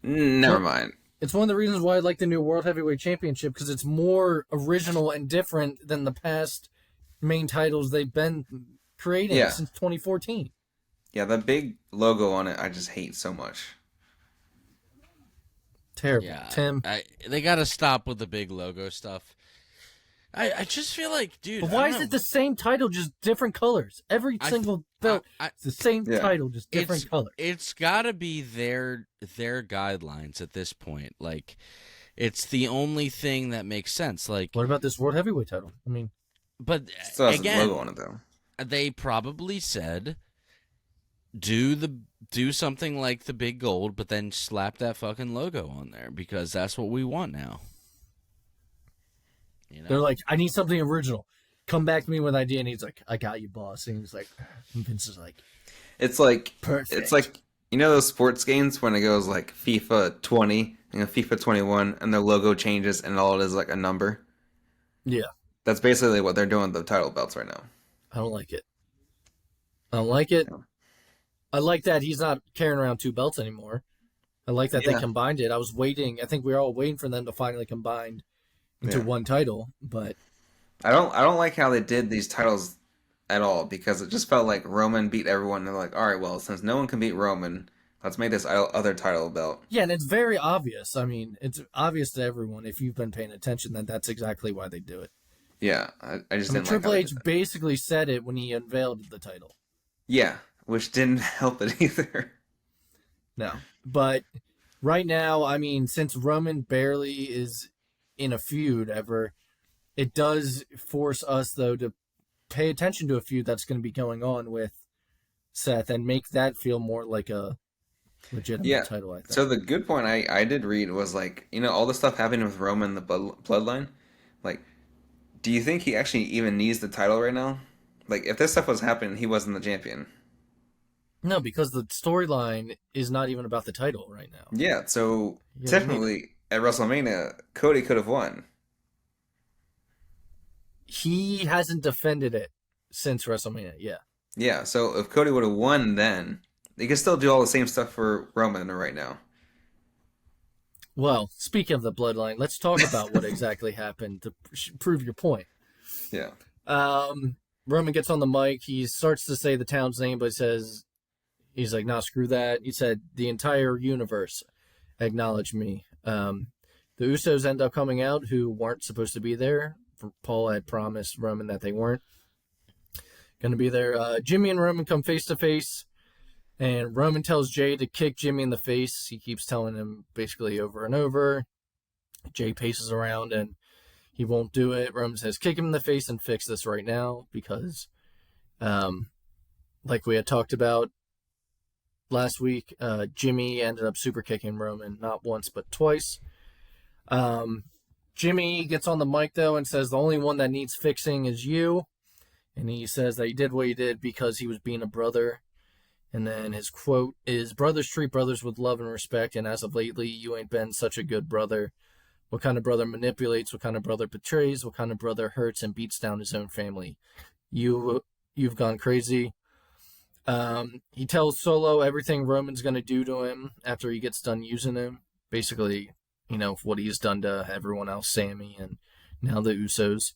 never mind. It's one of the reasons why I like the new World Heavyweight Championship, because it's more original and different than the past main titles they've been creating since 2014. Yeah, the big logo on it, I just hate so much. Terrible. Yeah, Tim. They got to stop with the big logo stuff. I just feel like, dude. But why is it the same title, just different colors? Every single belt, it's the same title, just different colors. It's got to be their guidelines at this point. It's the only thing that makes sense. What about this World Heavyweight title? I mean, but still has again, a logo on it though. They probably said do something like the big gold, but then slap that fucking logo on there because that's what we want now. They're like, I need something original. Come back to me with an idea, and he's like, I got you, boss. And he's like, and Vince is like, it's like perfect. It's like, those sports games when it goes like FIFA 20 and FIFA 21, and their logo changes, and all it is like a number. Yeah, that's basically what they're doing with the title belts right now. I don't like it. No. I like that he's not carrying around two belts anymore. I like that they combined it. I was waiting. I think we were all waiting for them to finally combine into one title, but I don't like how they did these titles at all, because it just felt like Roman beat everyone. And they're like, all right, well, since no one can beat Roman, let's make this other title belt. Yeah, and it's very obvious. I mean, it's obvious to everyone if you've been paying attention that that's exactly why they do it. Yeah, I just didn't Triple like H basically said it when he unveiled the title. Yeah, which didn't help it either. No, but right now, I mean, since Roman barely is in a feud ever, it does force us, though, to pay attention to a feud that's going to be going on with Seth and make that feel more like a legitimate title, I think. So the good point I did read was all the stuff happening with Roman, the bloodline, do you think he actually even needs the title right now? If this stuff was happening, he wasn't the champion. No, because the storyline is not even about the title right now. Yeah, so technically at WrestleMania, Cody could have won. He hasn't defended it since WrestleMania, yeah. Yeah, so if Cody would have won then, they could still do all the same stuff for Roman right now. Well, speaking of the bloodline, let's talk about what exactly happened to prove your point. Yeah. Roman gets on the mic. He starts to say the town's name, but he's like, nah, screw that. He said, the entire universe acknowledged me. The Usos end up coming out, who weren't supposed to be there. Paul had promised Roman that they weren't going to be there. Jimmy and Roman come face to face, and Roman tells Jay to kick Jimmy in the face. He keeps telling him basically over and over. Jay paces around and he won't do it. Roman says, kick him in the face and fix this right now, because like we had talked about last week, Jimmy ended up super kicking Roman not once but twice. Jimmy gets on the mic though and says the only one that needs fixing is you, and he says that he did what he did because he was being a brother. And then his quote is, brothers treat brothers with love and respect, and as of lately you ain't been such a good brother. What kind of brother manipulates? What kind of brother betrays? What kind of brother hurts and beats down his own family? You've gone crazy. He tells Solo everything Roman's going to do to him after he gets done using him. Basically, what he's done to everyone else, Sammy, and now the Usos.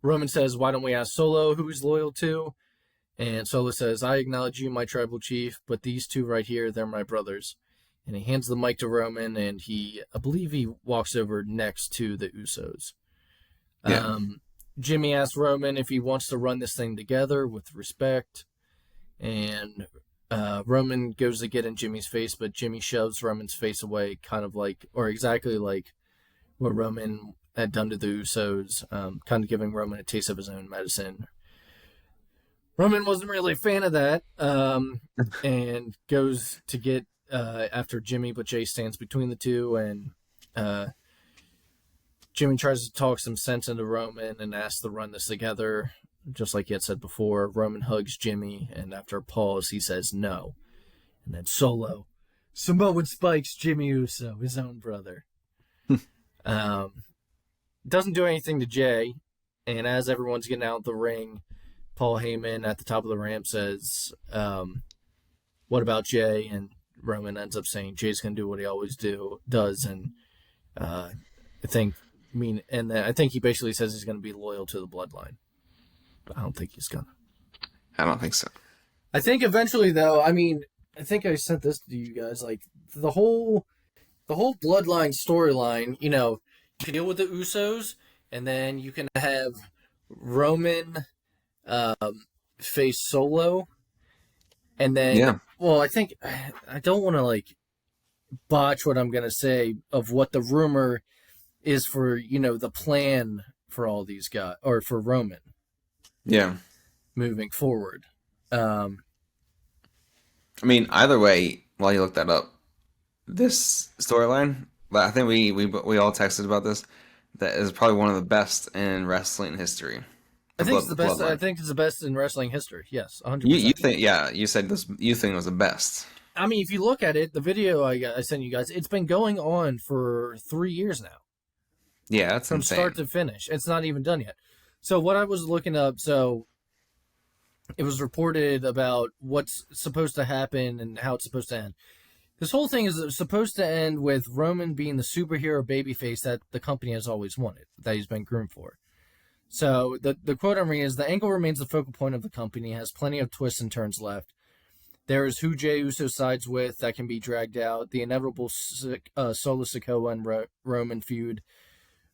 Roman says, why don't we ask Solo who he's loyal to? And Solo says, I acknowledge you, my tribal chief, but these two right here, they're my brothers. And he hands the mic to Roman, and I believe he walks over next to the Usos. Yeah. Jimmy asks Roman if he wants to run this thing together with respect. And Roman goes to get in Jimmy's face, but Jimmy shoves Roman's face away, kind of like, or exactly like what Roman had done to the Usos, kind of giving Roman a taste of his own medicine. Roman wasn't really a fan of that, and goes to get after Jimmy, but Jay stands between the two, and Jimmy tries to talk some sense into Roman and asks to run this together, just like he had said before. Roman hugs Jimmy, and after a pause, he says no. And then Solo, Samoan spikes Jimmy Uso, his own brother. Doesn't do anything to Jay, and as everyone's getting out the ring, Paul Heyman at the top of the ramp says, what about Jay? And Roman ends up saying Jay's going to do what he always does. And I think he basically says he's going to be loyal to the bloodline. But I don't think he's going to. I don't think so. I think eventually, though, I think I sent this to you guys, like the whole bloodline storyline, you can deal with the Usos, and then you can have Roman face Solo, and then well, I think I don't want to botch what I'm gonna say of what the rumor is for the plan for all these guys, or for Roman moving forward. Either way, while you look that up, this storyline, I think we all texted about this, that is probably one of the best in wrestling history. I think it's the best. I think it's the best in wrestling history. Yes, 100%. You think? Yeah, you said this. You think it was the best. If you look at it, the video I sent you guys, it's been going on for 3 years now. Yeah, that's from insane. Start to finish. It's not even done yet. So what I was looking up, it was reported about what's supposed to happen and how it's supposed to end. This whole thing is supposed to end with Roman being the superhero babyface that the company has always wanted, that he's been groomed for. So the quote I'm reading is, the angle remains the focal point of the company, has plenty of twists and turns left. There is who Jey Uso sides with that can be dragged out, the inevitable Solo Sikoa and Roman feud,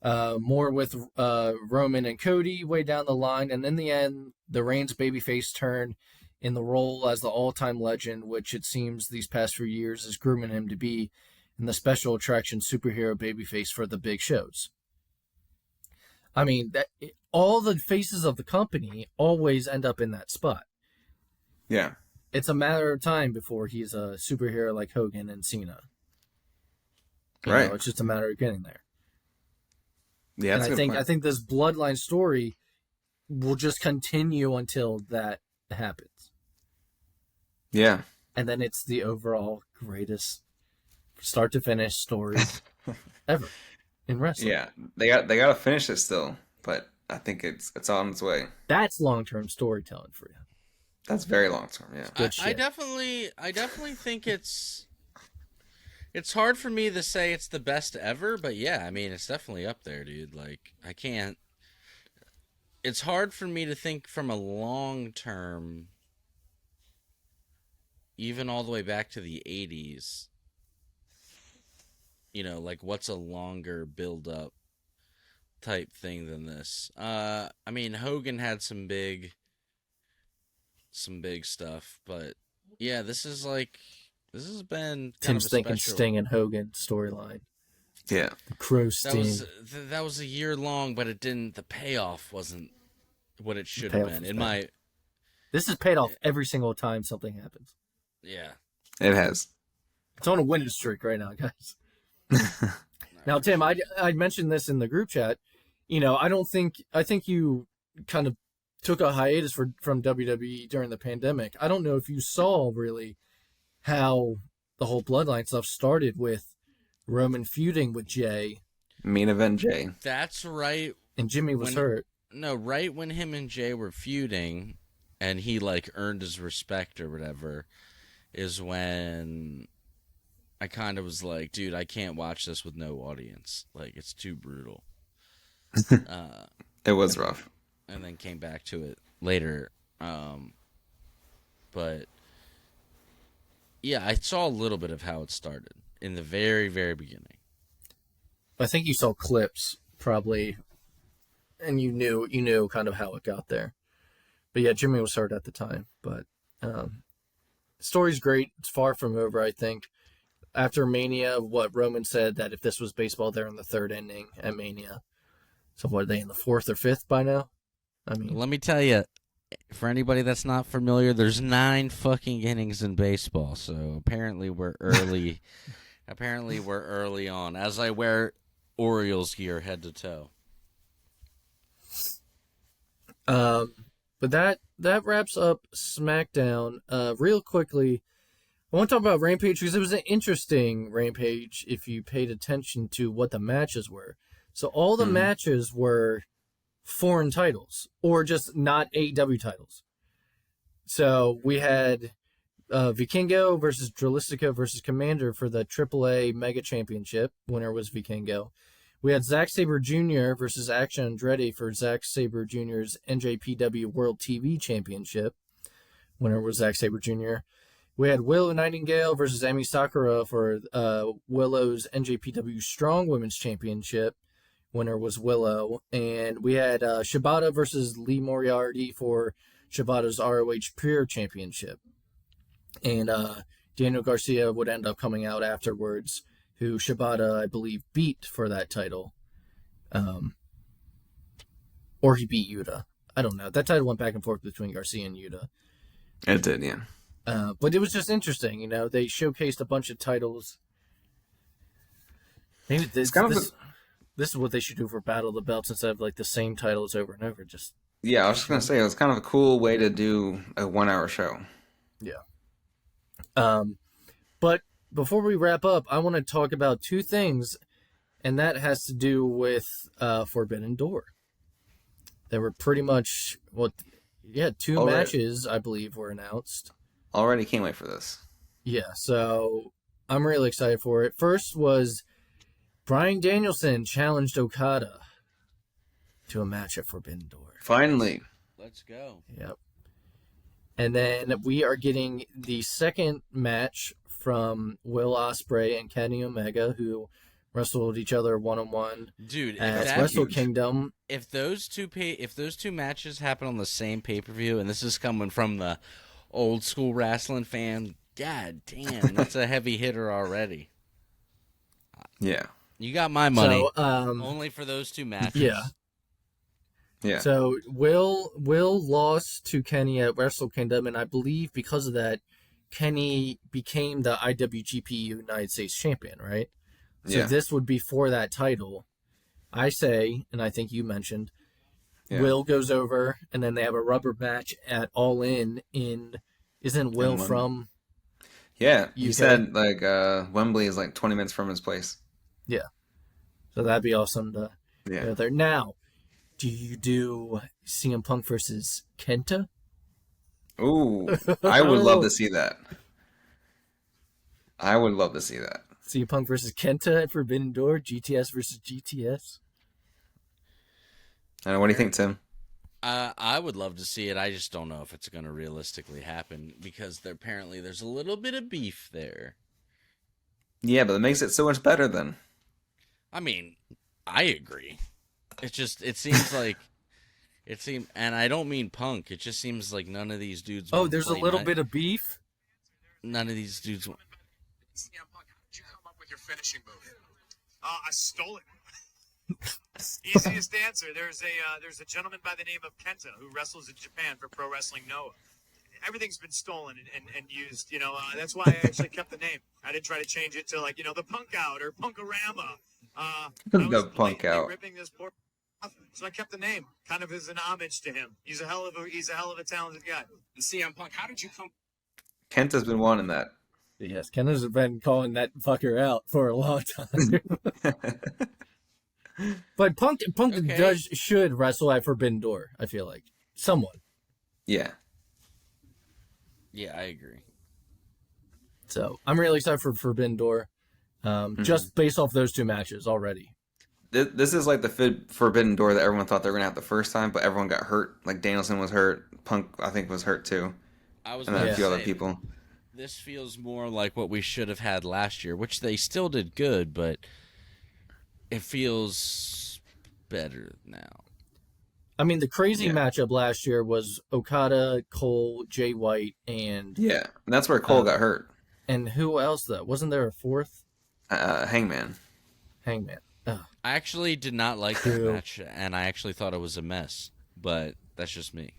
more with Roman and Cody way down the line, and in the end, the Reigns babyface turn in the role as the all-time legend, which it seems these past few years is grooming him to be, in the special attraction superhero babyface for the big shows. All the faces of the company always end up in that spot. Yeah. It's a matter of time before he's a superhero like Hogan and Cena. Right. It's just a matter of getting there. Yeah, and I think this bloodline story will just continue until that happens. Yeah. And then it's the overall greatest start to finish story ever in wrestling. Yeah. They got to finish it still, but I think it's on its way. That's long-term storytelling for you. That's very long term, yeah. I definitely think it's It's hard for me to say it's the best ever, but yeah, I mean, it's definitely up there, dude. Like, I can't. It's hard for me to think from a long term, even all the way back to the 80s. You know, like, what's a longer build up type thing than this? I mean, Hogan had some big stuff, but yeah, this has been kind Tim's of a thinking special. Sting and Hogan storyline. Yeah. The Crow Sting. That was a year long, but it didn't. The payoff wasn't what it should Payoff have been. was In bad. my This is paid off every single time something happens. yeah. It has. It's on a winning streak right now, guys. Now, Tim, I mentioned this in the group chat. You know, I think you kind of took a hiatus from WWE during the pandemic. I don't know if you saw really how the whole Bloodline stuff started with Roman feuding with Jay. Main event Jay. That's right. And Jimmy was hurt. No, right when him and Jay were feuding, and he like earned his respect or whatever, is when I kind of was like, dude, I can't watch this with no audience. Like, it's too brutal. It was rough. And then came back to it later. But yeah, I saw a little bit of how it started in the very, very beginning. I think you saw clips probably, and you knew kind of how it got there. But yeah, Jimmy was hurt at the time. But the story's great. It's far from over, I think. After Mania, what Roman said that if this was baseball, they're in the third inning at Mania. So what, are they in the fourth or fifth by now? I mean, Let me tell you, for anybody that's not familiar, there's 9 fucking innings in baseball. So apparently we're early. Apparently we're early on. As I wear Orioles gear head to toe. but that wraps up SmackDown. Real quickly, I want to talk about Rampage because it was an interesting Rampage if you paid attention to what the matches were. So all the matches were foreign titles or just not AEW titles. So we had Vikingo versus Dralistico versus Commander for the AAA Mega Championship. Winner was Vikingo. We had Zack Sabre Jr. versus Action Andretti for Zack Sabre Jr.'s NJPW World TV Championship. Winner was Zack Sabre Jr. We had Willow Nightingale versus Emi Sakura for Willow's NJPW Strong Women's Championship. Winner was Willow. And we had Shibata versus Lee Moriarty for Shibata's ROH Pure Championship. And Daniel Garcia would end up coming out afterwards, who Shibata, I believe, beat for that title. Or he beat Yuta. I don't know. That title went back and forth between Garcia and Yuta. It did, yeah. But it was just interesting, you know. They showcased a bunch of titles. Maybe this is what they should do for Battle of the Belts instead of like the same titles over and over. Just Yeah, I was just gonna say it was kind of a cool way to do a 1-hour show. yeah. But before we wrap up, I want to talk about 2 things, and that has to do with Forbidden Door. There were pretty much 2 matches I believe were announced. Already can't wait for this. Yeah, so I'm really excited for it. First was Bryan Danielson challenged Okada to a match at Forbidden Door. Finally. Let's go. Yep. And then we are getting the second match from Will Ospreay and Kenny Omega, who wrestled each other one-on-one Dude, at Wrestle Kingdom. If those two matches happen on the same pay-per-view, and this is coming from the old school wrestling fan, god damn, that's a heavy hitter already. Yeah. You got my money. So, only for those 2 matches. yeah. Yeah. So Will lost to Kenny at Wrestle Kingdom, and I believe because of that, Kenny became the IWGP United States champion, right? So Yeah. this would be for that title. I say, and I think you mentioned, Yeah. Will goes over, and then they have a rubber match at All In. Isn't Will Wembley. from? Yeah. He UK? said like Wembley is like 20 minutes from his place. Yeah. So that'd be awesome to go there. Now, do you do CM Punk versus Kenta? Ooh, I would love to see that. I would love to see that. CM Punk versus Kenta at Forbidden Door. GTS versus GTS. I don't know. What do you think, Tim? I would love to see it. I just don't know if it's going to realistically happen because apparently there's a little bit of beef there. Yeah, but it makes it so much better then. I mean, I agree. It seems like and I don't mean Punk. It just seems like none of these dudes. Oh, there's a little bit of beef. None of these dudes. CM Punk, how did you come up with your finishing move? I stole it. Easiest answer. There's a gentleman by the name of Kenta who wrestles in Japan for Pro Wrestling Noah. Everything's been stolen and used. That's why I actually kept the name. I didn't try to change it to the Punk Out or Punkorama. The Punk Out. Ripping this poor so I kept the name, kind of as an homage to him. He's a hell of a talented guy. And CM Punk, how did you come? Kenta's been wanting that. Yes, Kenta's been calling that fucker out for a long time. But Punk should wrestle at Forbidden Door, I feel like. Someone. Yeah. Yeah, I agree. So I'm really excited for Forbidden Door. Just based off those two matches already. This is like the Forbidden Door that everyone thought they were going to have the first time, but everyone got hurt. Like Danielson was hurt. Punk, I think, was hurt too. And then a few other people. This feels more like what we should have had last year, which they still did good, but it feels better now. I mean, the crazy matchup last year was Okada, Cole, Jay White, and... Yeah, and that's where Cole got hurt. And who else, though? Wasn't there a fourth? Hangman. Hangman. Ugh. I actually did not like that match, and I actually thought it was a mess, but that's just me.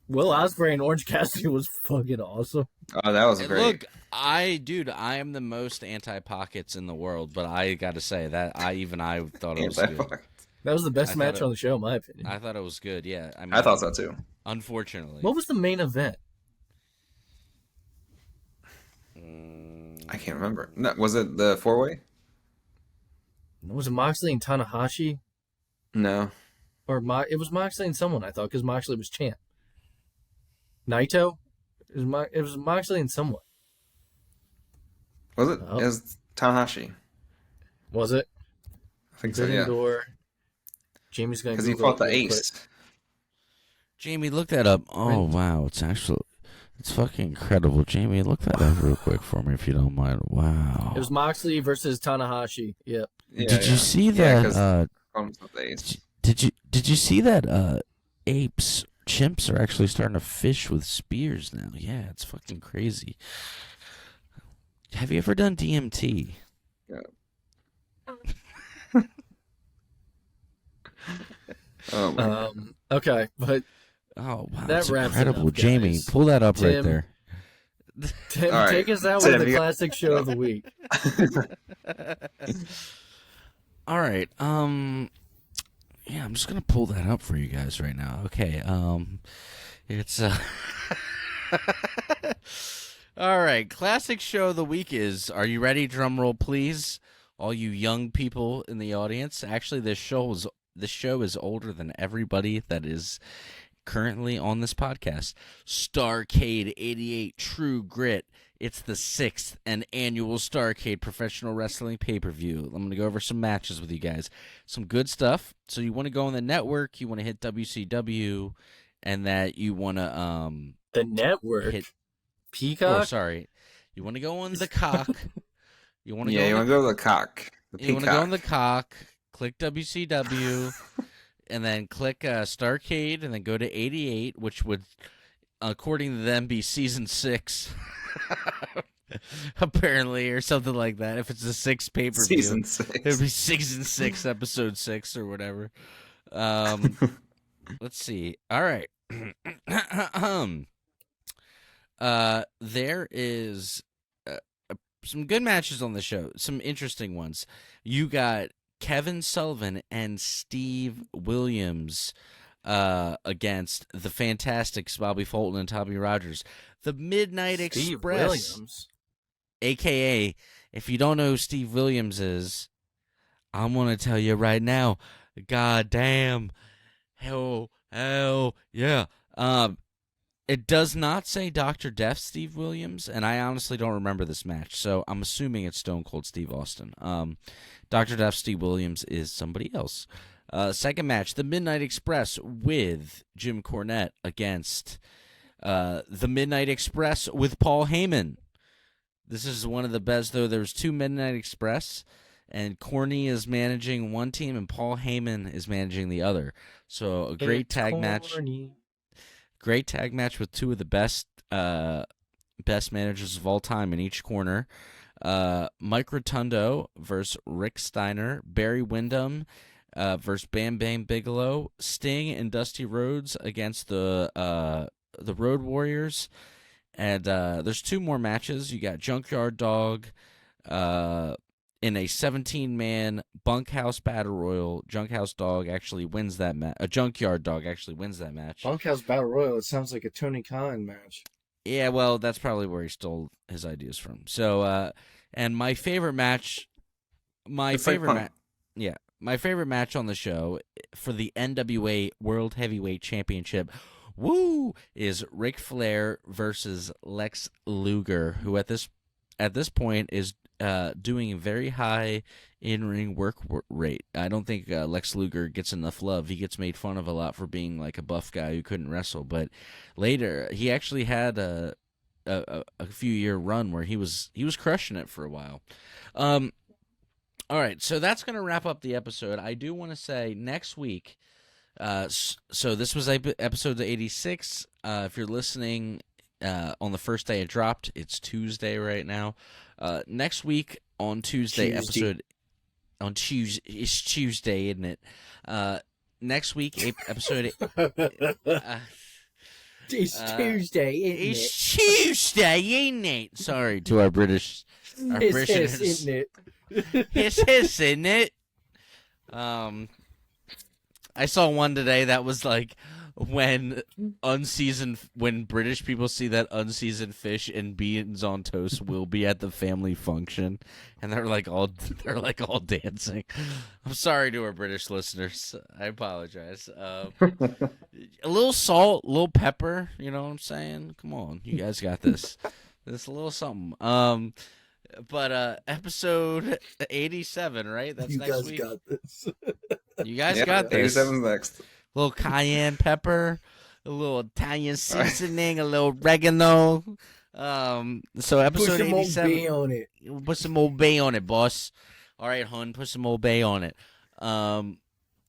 Will Ospreay and Orange Cassidy was fucking awesome. Oh, that was great. Look, I am the most anti-pockets in the world, but I got to say that I thought it was good. That was the best match on the show, in my opinion. I thought it was good, yeah. I mean, I thought so, too. Unfortunately. What was the main event? I can't remember. No, was it the four-way? Was it Moxley and Tanahashi? No. Or it was Moxley and someone, I thought, because Moxley was champ. Naito? It was Moxley and someone. Was it? It was Tanahashi. Was it? I think so, yeah. Door. Jamie's going to because he fought the Ace. Jamie, look that up. Oh, wow. It's fucking incredible. Jamie, look that up real quick for me if you don't mind. Wow. It was Moxley versus Tanahashi. Yep. Yeah, did you see that? Did you see that? Chimps are actually starting to fish with spears now. Yeah, it's fucking crazy. Have you ever done DMT? Yeah. Okay, but wow, that wraps incredible. it up, Jamie, pull that up right there. Tim, right. take us out with the classic show of the week. All right. Yeah, I'm just gonna pull that up for you guys right now. Okay. It's all right. Classic show of the week is. Are you ready? Drum roll, please. All you young people in the audience. Actually, this show is older than everybody that is currently on this podcast. Starrcade 88 True Grit. It's the 6th and annual Starrcade Professional Wrestling pay-per-view. I'm going to go over some matches with you guys. Some good stuff. So you want to go on the network, you want to hit WCW, and that you want to the network hit Peacock. Oh, sorry. You want to go on the cock. You want to go to the cock. You want to go on the cock, click WCW, and then click Starrcade, and then go to 88, which would, according to them, be season 6. Apparently, or something like that. If it's a 6 pay-per-view, season 6. It'd be season 6, episode 6, or whatever. Let's see. All right. There is some good matches on the show. Some interesting ones. You got Kevin Sullivan and Steve Williams against the Fantastics, Bobby Fulton and Tommy Rogers. The Midnight Steve Express, Williams. a.k.a. if you don't know who Steve Williams is, I'm going to tell you right now, God damn, hell, yeah. It does not say Dr. Death Steve Williams, and I honestly don't remember this match, so I'm assuming it's Stone Cold Steve Austin. Dr. Death Steve Williams is somebody else. Second match, the Midnight Express with Jim Cornette against the Midnight Express with Paul Heyman. This is one of the best, though. There's two Midnight Express, and Corny is managing one team, and Paul Heyman is managing the other. So a great tag match. Great tag match with two of the best managers of all time in each corner. Mike Rotundo versus Rick Steiner. Barry Windham versus Bam Bam Bigelow. Sting and Dusty Rhodes against the Road Warriors. And there's two more matches. You got Junkyard Dog in a 17-man bunkhouse battle royal. Junkyard Dog actually wins that match. A Junkyard Dog actually wins that match. Bunkhouse battle royal. It sounds like a Tony Khan match. Yeah, well, that's probably where he stole his ideas from. So, and my favorite match, my favorite match on the show for the NWA World Heavyweight Championship, is Ric Flair versus Lex Luger, who at this point is doing a very high in-ring work rate. I don't think Lex Luger gets enough love. He gets made fun of a lot for being like a buff guy who couldn't wrestle, but later he actually had a few-year run where he was crushing it for a while. All right, so that's going to wrap up the episode. I do want to say next week, so this was episode 86. If you're listening on the first day it dropped, it's Tuesday right now. Next week on Tuesday. It's Tuesday, isn't it? Next week, episode. It's Tuesday, isn't it? It's Tuesday, isn't it? Sorry to our British. It's isn't it? It's isn't it? I saw one today that was like when British people see that unseasoned fish and beans on toast will be at the family function, and they're like all dancing. I'm sorry to our British listeners. I apologize. A little salt, a little pepper. You know what I'm saying? Come on, you guys got this. This a little something. But episode 87, right? That's next week. You guys got this. You guys got this. 87's next. A little cayenne pepper, a little Italian seasoning, a little oregano. So episode 87. Put some Old Bay on it. Put some Old Bay on it, boss. All right, hun, put some Old Bay on it.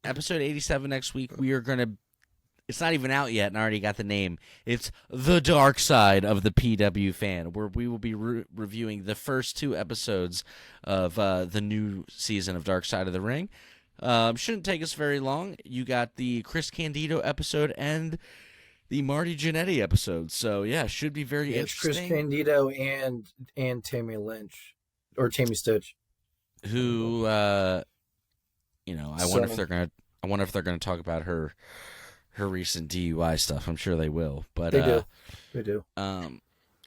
Episode 87 next week. We are gonna. It's not even out yet, and I already got the name. It's The Dark Side of the PW Fan, where we will be reviewing the first two episodes of the new season of Dark Side of the Ring. Shouldn't take us very long. You got the Chris Candido episode and the Marty Jannetty episode. So, yeah, should be very interesting. Chris Candido and Tammy Lynch. Or Tammy Stitch. Who, I wonder if they're gonna talk about her recent DUI stuff. I'm sure they will. But They do.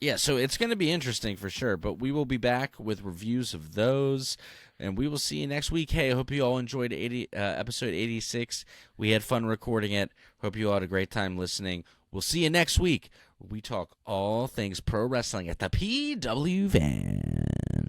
Yeah, so it's going to be interesting for sure, but we will be back with reviews of those, and we will see you next week. Hey, I hope you all enjoyed episode 86. We had fun recording it. Hope you all had a great time listening. We'll see you next week, where we talk all things pro wrestling at the PW Van.